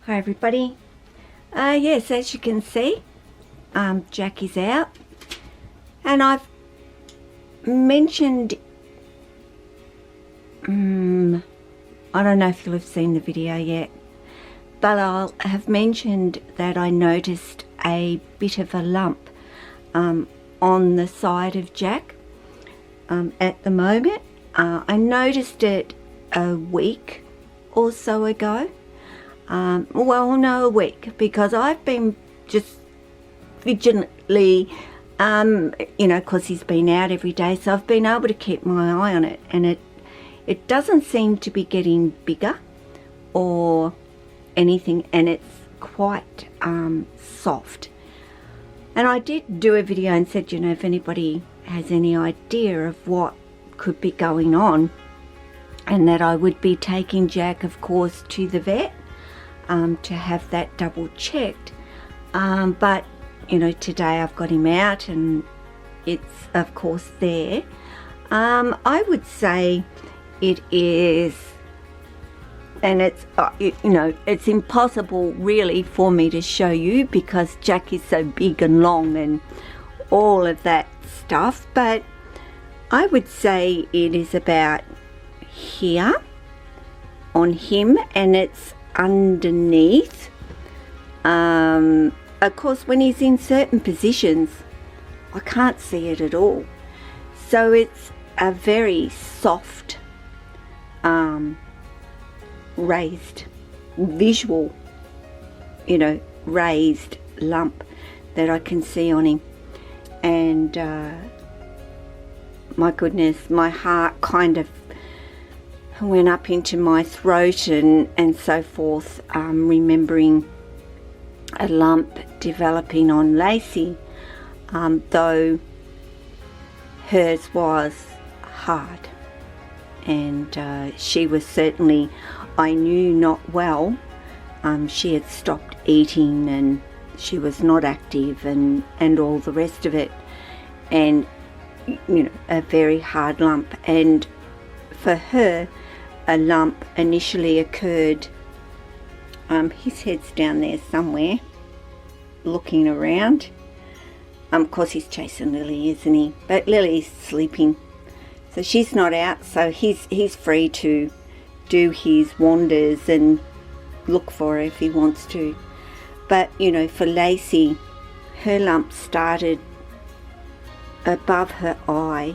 Hi everybody. Yes, as you can see, Jack is out, and I've mentioned, I don't know if you'll have seen the video yet, but I'll have mentioned that I noticed a bit of a lump on the side of Jack at the moment. I noticed it a week or so ago. Well, no, a week, because I've been just vigilantly, because he's been out every day, so I've been able to keep my eye on it, and it doesn't seem to be getting bigger or anything, and it's quite soft. And I did do a video and said, if anybody has any idea of what could be going on, and that I would be taking Jack, of course, to the vet to have that double checked. But today I've got him out and it's of course there. I would say it is, and it's it's impossible really for me to show you because Jack is so big and long and all of that stuff, but I would say it is about here on him, and it's underneath. Of course, when he's in certain positions I can't see it at all, so it's a very soft raised visual raised lump that I can see on him. And my goodness, my heart kind of went up into my throat and so forth, remembering a lump developing on Lacy, though hers was hard, and she was certainly, I knew, not well. She had stopped eating and she was not active and all the rest of it, and a very hard lump. And for her, a lump initially occurred, his head's down there somewhere looking around. Of course he's chasing Lily, isn't he? But Lily's sleeping, so she's not out, so he's free to do his wanders and look for her if he wants to. But for Lacy, her lump started above her eye,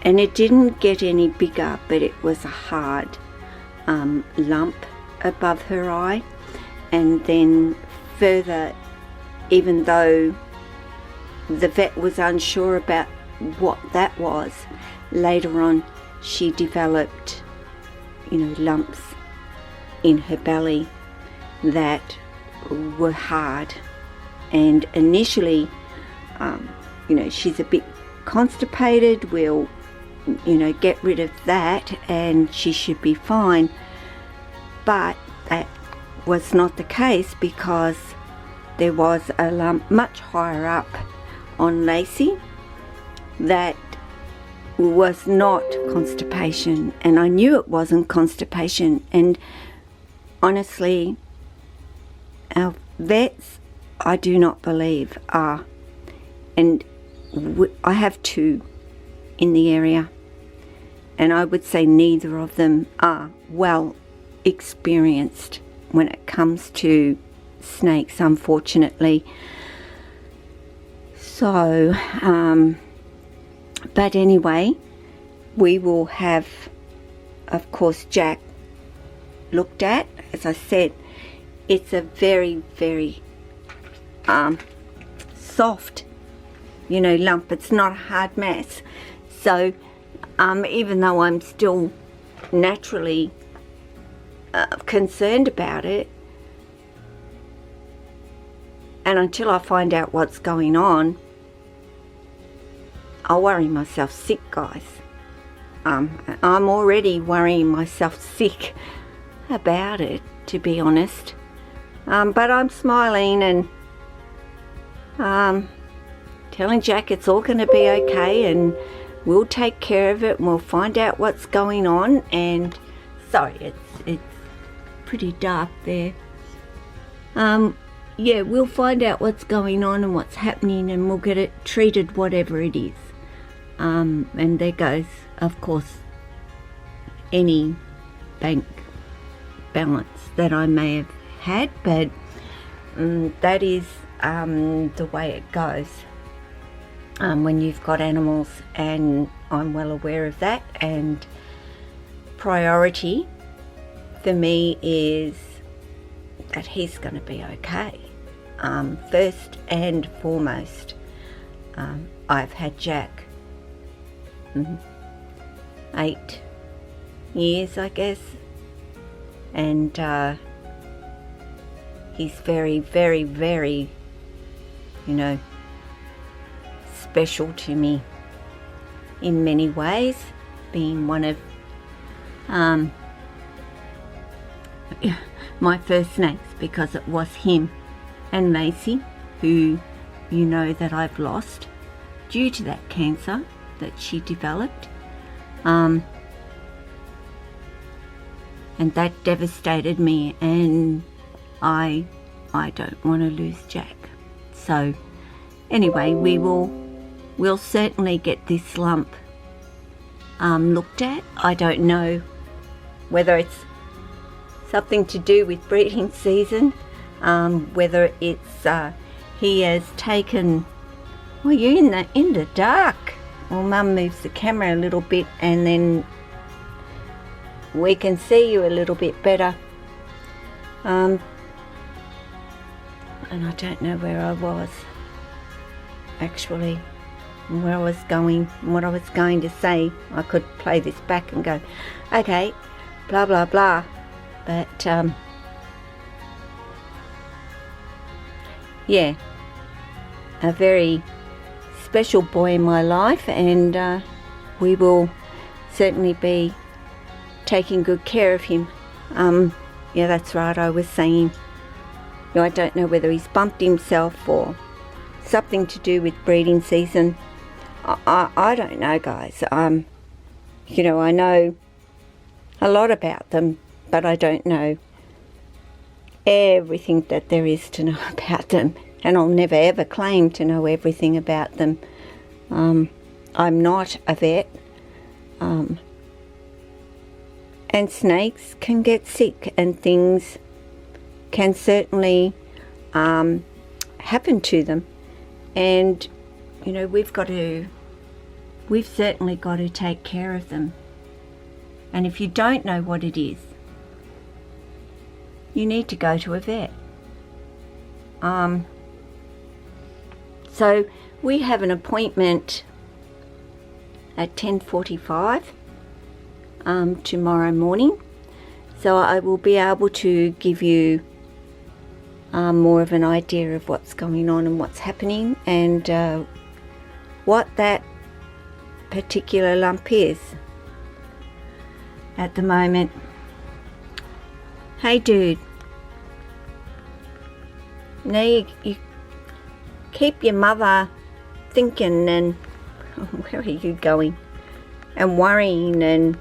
and it didn't get any bigger, but it was a hard lump above her eye. And then further, even though the vet was unsure about what that was, later on she developed lumps in her belly that were hard. And initially she's a bit constipated. We'll get rid of that and she should be fine. But that was not the case, because there was a lump much higher up on Lacy that was not constipation, and I knew it wasn't constipation. And honestly, our vets, I do not believe are, and I have two in the area, and I would say neither of them are well experienced when it comes to snakes, unfortunately. So but anyway, we will have, of course, Jack looked at. As I said, it's a very, very soft lump. It's not a hard mass. So even though I'm still naturally concerned about it, and until I find out what's going on, I'll worry myself sick, guys. I'm already worrying myself sick about it, to be honest. But I'm smiling and telling Jack it's all going to be okay, and we'll take care of it, and we'll find out what's going on. And sorry, it's pretty dark there. Yeah, we'll find out what's going on and what's happening, and we'll get it treated, whatever it is. And there goes, of course, any bank balance that I may have had, but that is the way it goes when you've got animals, and I'm well aware of that. And priority for me is that he's going to be okay. First and foremost, I've had Jack 8 years, I guess, and he's very, very, very, you know, special to me in many ways, being one of my first snakes, because it was him and Lacy, who you know that I've lost due to that cancer that she developed, and that devastated me, and I don't want to lose Jack. So anyway, we'll certainly get this lump looked at. I don't know whether it's something to do with breeding season, whether it's he has taken. Well, you're in the dark. Well, Mum moves the camera a little bit, and then we can see you a little bit better. And I don't know where I was actually, and where I was going, and what I was going to say. I could play this back and go, okay, blah blah blah, but yeah, a very special boy in my life, and we will certainly be taking good care of him. Yeah, that's right, I was saying, you know, I don't know whether he's bumped himself or something to do with breeding season. I don't know, guys. You know, I know a lot about them, but I don't know everything that there is to know about them, and I'll never ever claim to know everything about them. I'm not a vet, and snakes can get sick, and things can certainly happen to them, and you know, we've certainly got to take care of them. And if you don't know what it is, you need to go to a vet. So we have an appointment at 10:45 tomorrow morning, so I will be able to give you more of an idea of what's going on and what's happening, and what that particular lump is at the moment. Hey dude, now you keep your mother thinking, and where are you going, and worrying, and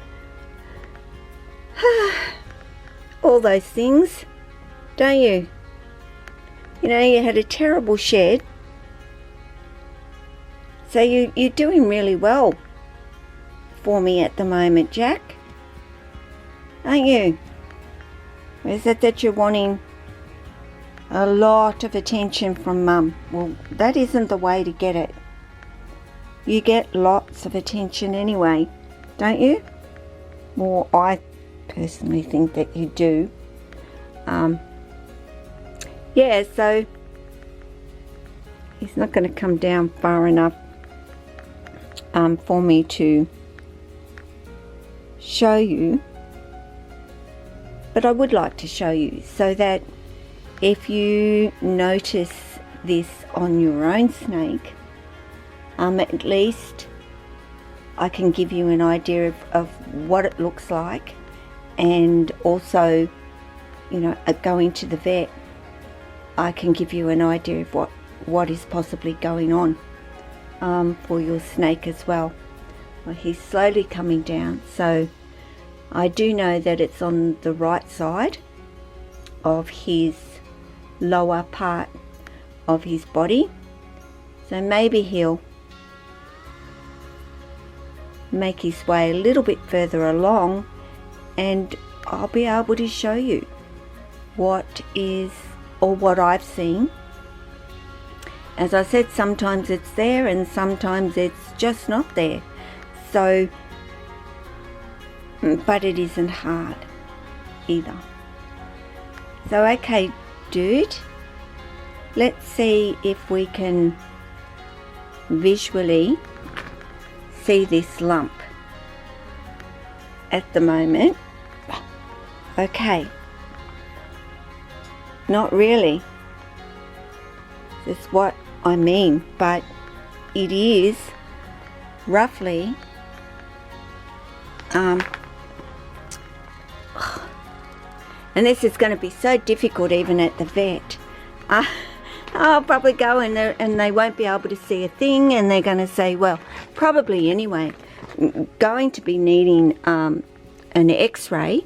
all those things, don't you? You know, you had a terrible shed, so you're doing really well for me at the moment, Jack, aren't you? Or is it that you're wanting a lot of attention from Mum? Well, that isn't the way to get it. You get lots of attention anyway, don't you? Well, I personally think that you do. Yeah, so he's not going to come down far enough for me to show you, but I would like to show you, so that if you notice this on your own snake, at least I can give you an idea of what it looks like, and also, you know, going to the vet, I can give you an idea of what is possibly going on for your snake as well. Well, he's slowly coming down, so I do know that it's on the right side of his lower part of his body. So maybe he'll make his way a little bit further along and I'll be able to show you what I've seen. As I said, sometimes it's there and sometimes it's just not there. So, but it isn't hard either. So okay, dude, let's see if we can visually see this lump at the moment. Okay, not really. That's what I mean, but it is roughly and this is going to be so difficult even at the vet. I'll probably go in there and they won't be able to see a thing, and they're going to say, well, probably anyway, going to be needing an x-ray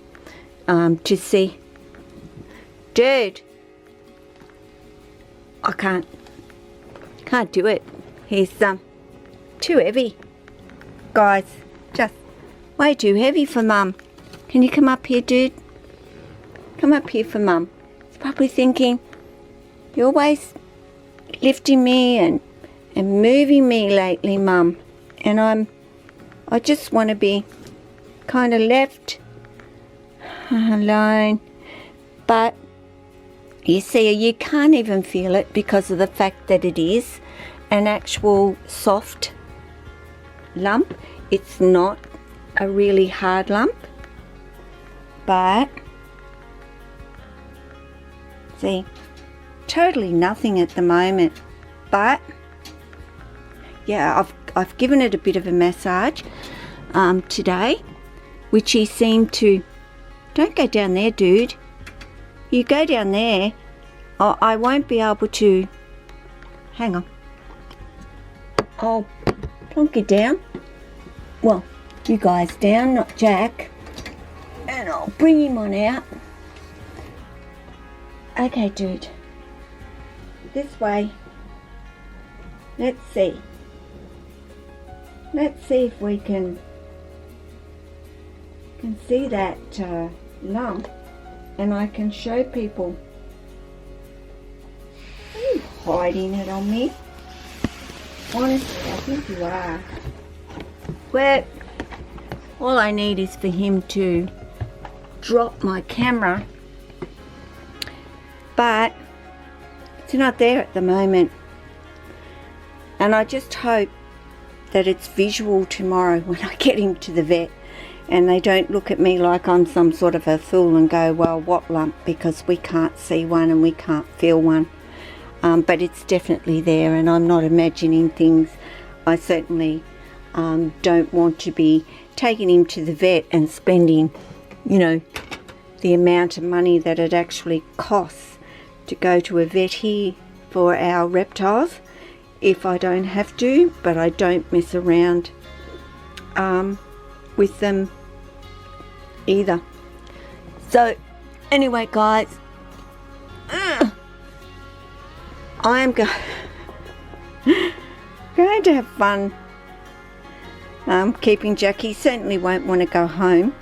to see. Dude, I can't do it. He's too heavy, guys, just way too heavy for Mum. Can you come up here, dude? Come up here for Mum. He's probably thinking, you're always lifting me and moving me lately, Mum, and I just want to be kind of left alone. But you see, you can't even feel it because of the fact that it is an actual soft lump. It's not a really hard lump, but see, totally nothing at the moment. But yeah, I've given it a bit of a massage today, which he seemed to. Don't go down there, dude. You go down there, I won't be able to. Hang on. I'll plonk you down. Well, you guys down, not Jack. And I'll bring him on out. Okay, dude. This way. Let's see. Let's see if we can see that lump, and I can show people. Are you hiding it on me? Honestly, I think you are. Well, all I need is for him to drop my camera, but it's not there at the moment. And I just hope that it's visual tomorrow when I get him to the vet, and they don't look at me like I'm some sort of a fool and go, well, what lump? Because we can't see one and we can't feel one. But it's definitely there, and I'm not imagining things. I certainly don't want to be taking him to the vet and spending, you know, the amount of money that it actually costs to go to a vet here for our reptiles if I don't have to. But I don't mess around with them either. So anyway, guys, I'm going to have fun keeping Jack. He certainly won't want to go home.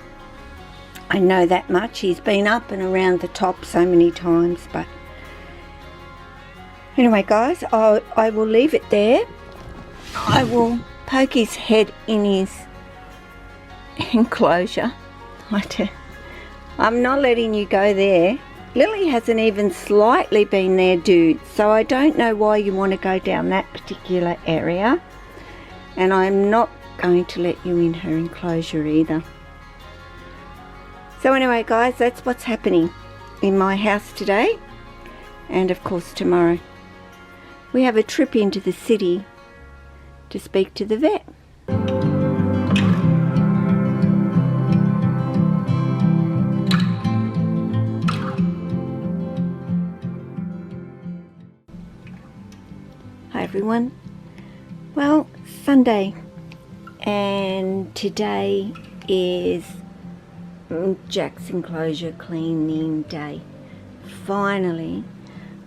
I know that much. He's been up and around the top so many times. But anyway, guys, I will leave it there. I will poke his head in his enclosure. I'm not letting you go there. Lily hasn't even slightly been there, dude, so I don't know why you want to go down that particular area, and I'm not going to let you in her enclosure either. So anyway, guys, that's what's happening in my house today, and of course tomorrow we have a trip into the city to speak to the vet. Hi everyone. Well, Sunday, and today is Jack's enclosure cleaning day finally,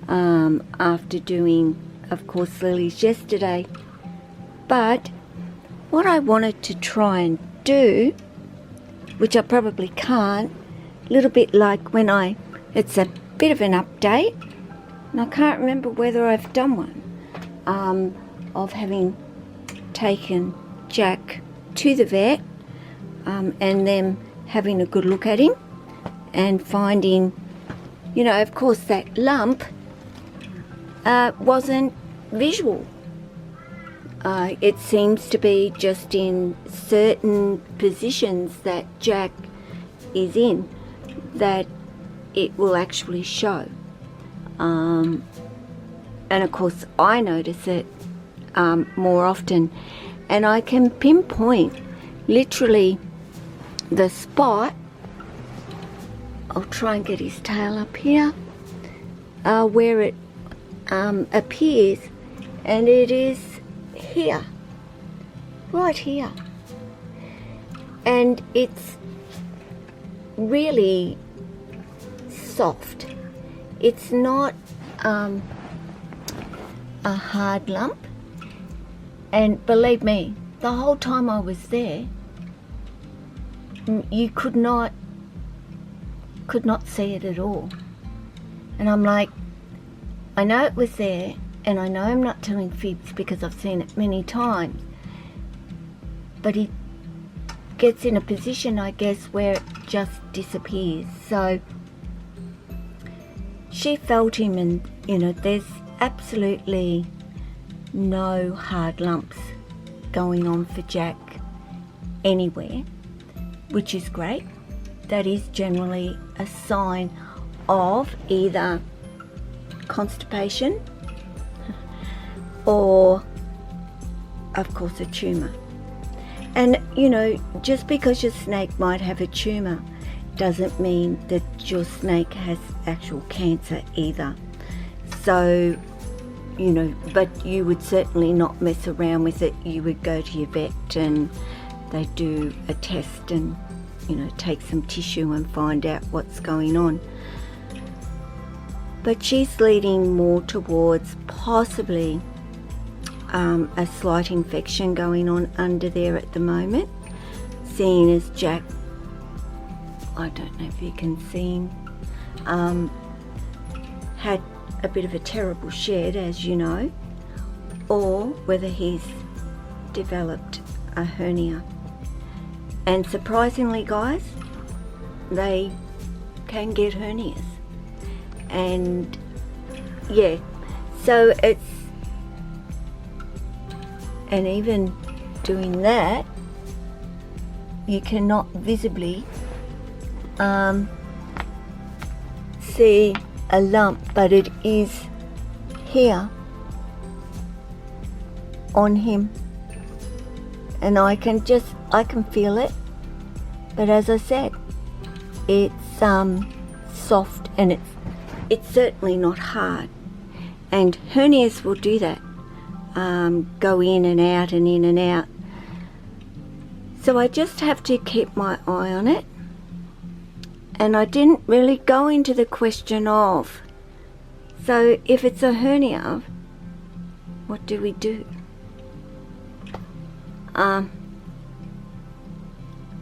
after doing, of course, lilies yesterday. But what I wanted to try and do, which I probably can't, a little bit like when it's a bit of an update, and I can't remember whether I've done one, of having taken Jack to the vet, and then having a good look at him and finding, you know, of course that lump wasn't visual. It seems to be just in certain positions that Jack is in that it will actually show. And of course I notice it more often, and I can pinpoint literally the spot. I'll try and get his tail up here, where it appears, and it is here, right here, and it's really soft. It's not a hard lump, and believe me, the whole time I was there, you could not see it at all. And I'm like, I know it was there, and I know I'm not telling fibs because I've seen it many times, but he gets in a position, I guess, where it just disappears. So she felt him, and you know, there's absolutely no hard lumps going on for Jack anywhere, which is great. That is generally a sign of either constipation or, of course, a tumour. And you know, just because your snake might have a tumour doesn't mean that your snake has actual cancer either. So, you know, but you would certainly not mess around with it. You would go to your vet and they do a test and, you know, take some tissue and find out what's going on. But she's leading more towards possibly a slight infection going on under there at the moment, seeing as Jack, I don't know if you can see him, had a bit of a terrible shed, as you know, or whether he's developed a hernia. And surprisingly, guys, they can get hernias. And yeah, so it's, and even doing that, you cannot visibly see a lump, but it is here on him, and I can feel it. But as I said, it's soft, and it's certainly not hard, and hernias will do that, go in and out and in and out. So I just have to keep my eye on it. And I didn't really go into the question of, so if it's a hernia, what do we do? I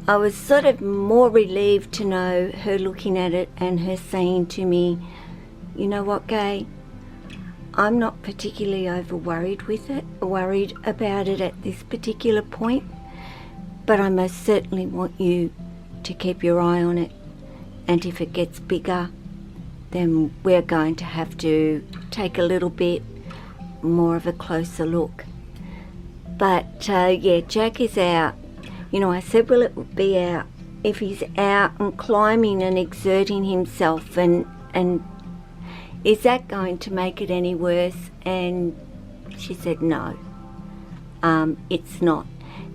was sort of more relieved to know her looking at it and her saying to me, you know what, Gay, I'm not particularly worried about it at this particular point, but I most certainly want you to keep your eye on it. And if it gets bigger, then we're going to have to take a little bit more of a closer look. But yeah, Jack is out. You know, I said, well, it would be out if he's out and climbing and exerting himself, and is that going to make it any worse? And she said no, it's not.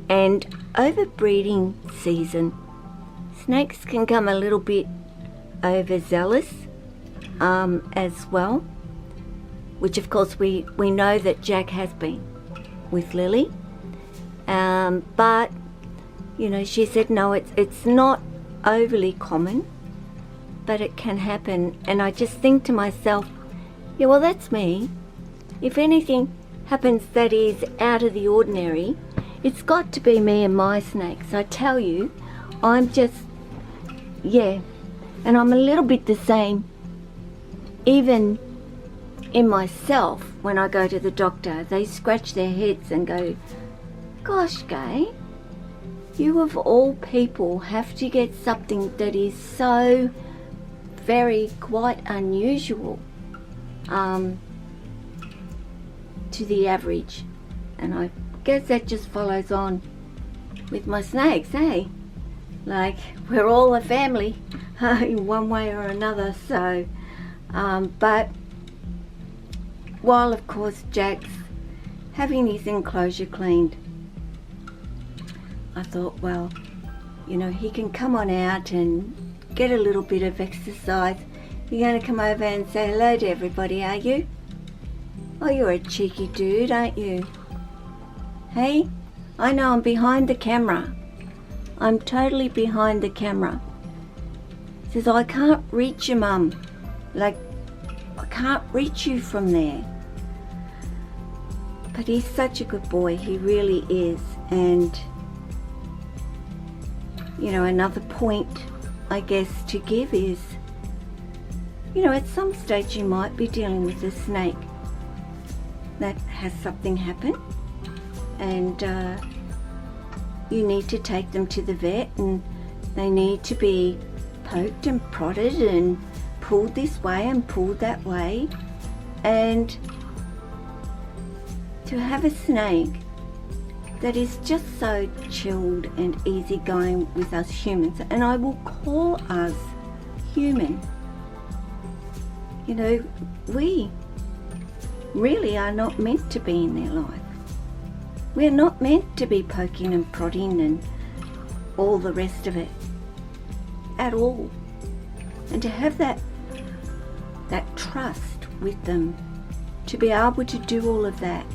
And over breeding season, snakes can come a little bit overzealous as well, which of course we know that Jack has been with Lily, but you know, she said no, it's not overly common, but it can happen. And I just think to myself, yeah, well, that's me. If anything happens that is out of the ordinary, it's got to be me and my snakes. I tell you, I'm just, yeah, and I'm a little bit the same even in myself. When I go to the doctor, they scratch their heads and go, gosh, Gay, you of all people have to get something that is so very quite unusual to the average. And I guess that just follows on with my snakes, eh? Like, we're all a family in one way or another. So but while of course Jack's having his enclosure cleaned, I thought, well, you know, he can come on out and get a little bit of exercise. You're going to come over and say hello to everybody, are you? Oh, you're a cheeky dude, aren't you? Hey, I know I'm behind the camera. I'm totally behind the camera. He says, I can't reach you, Mum. Like, I can't reach you from there. But he's such a good boy, he really is. And, you know, another point, I guess, to give is, you know, at some stage you might be dealing with a snake that has something happen, and you need to take them to the vet, and they need to be poked and prodded and pulled this way and pulled that way. And to have a snake that is just so chilled and easygoing with us humans, and I will call us human, you know, we really are not meant to be in their life. We're not meant to be poking and prodding and all the rest of it at all. And to have that trust with them, to be able to do all of that,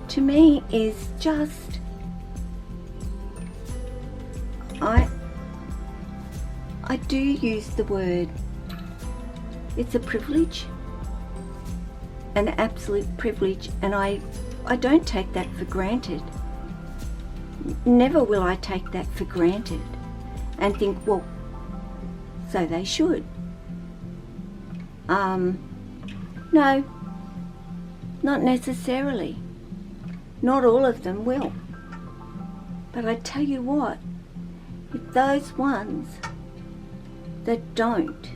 to me is just, I do use the word, it's a privilege, an absolute privilege, and I don't take that for granted. Never will I take that for granted and think, well, so they should. No, not necessarily. Not all of them will. But I tell you what, if those ones that don't,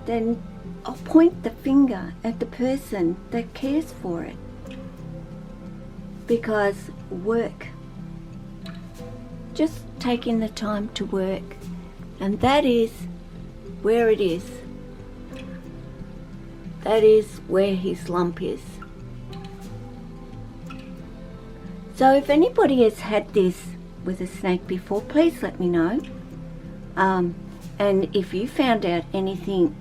then I'll point the finger at the person that cares for it. Because work, just taking the time to work, and that is where it is. That is where his lump is. So if anybody has had this with a snake before, please let me know. And if you found out anything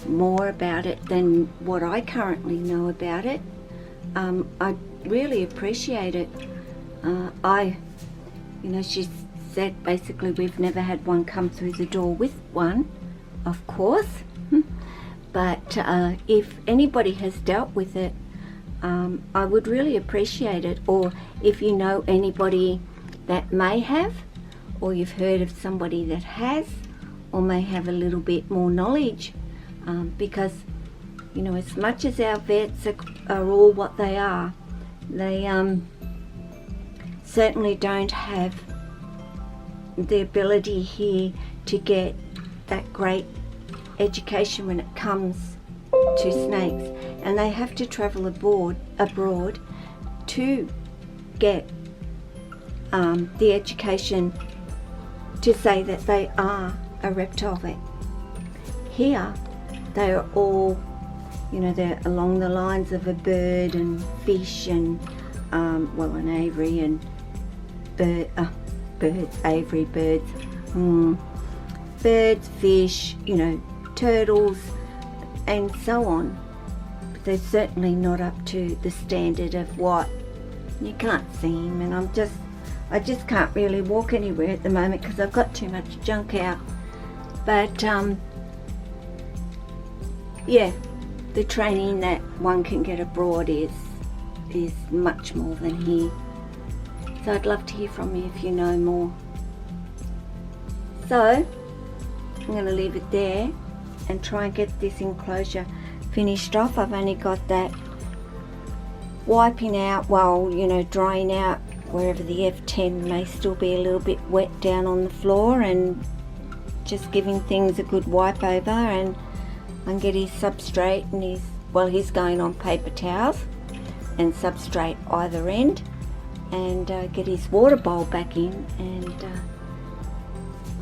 more about it than what I currently know about it, I really appreciate it. She said basically we've never had one come through the door with one, of course. But if anybody has dealt with it, I would really appreciate it. Or if you know anybody that may have, or you've heard of somebody that has, or may have a little bit more knowledge, because, you know, as much as our vets are all what they are, they certainly don't have the ability here to get that great education when it comes to snakes, and they have to travel abroad to get the education to say that they are a reptile vet. Here they are all, you know, they're along the lines of a bird and fish and an aviary and birds, fish, you know, turtles and so on. But they're certainly not up to the standard of what you can't see him, and I just can't really walk anywhere at the moment because I've got too much junk out. But yeah, the training that one can get abroad is much more than here. So I'd love to hear from you if you know more. So I'm going to leave it there and try and get this enclosure finished off. I've only got that wiping out, well, you know, drying out wherever the F10 may still be a little bit wet down on the floor, and just giving things a good wipe over, and get his substrate and he's going on paper towels and substrate either end, and get his water bowl back in, and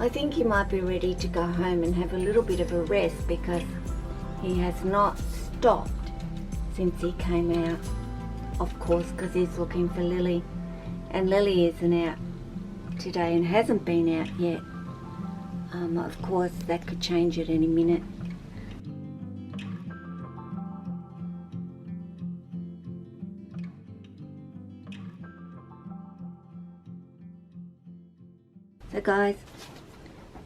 I think he might be ready to go home and have a little bit of a rest, because he has not stopped since he came out, of course, because he's looking for Lily, and Lily isn't out today and hasn't been out yet. Of course that could change at any minute. So guys,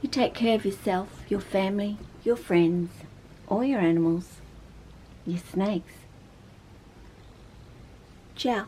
you take care of yourself, your family, your friends, all your animals, your snakes. Ciao.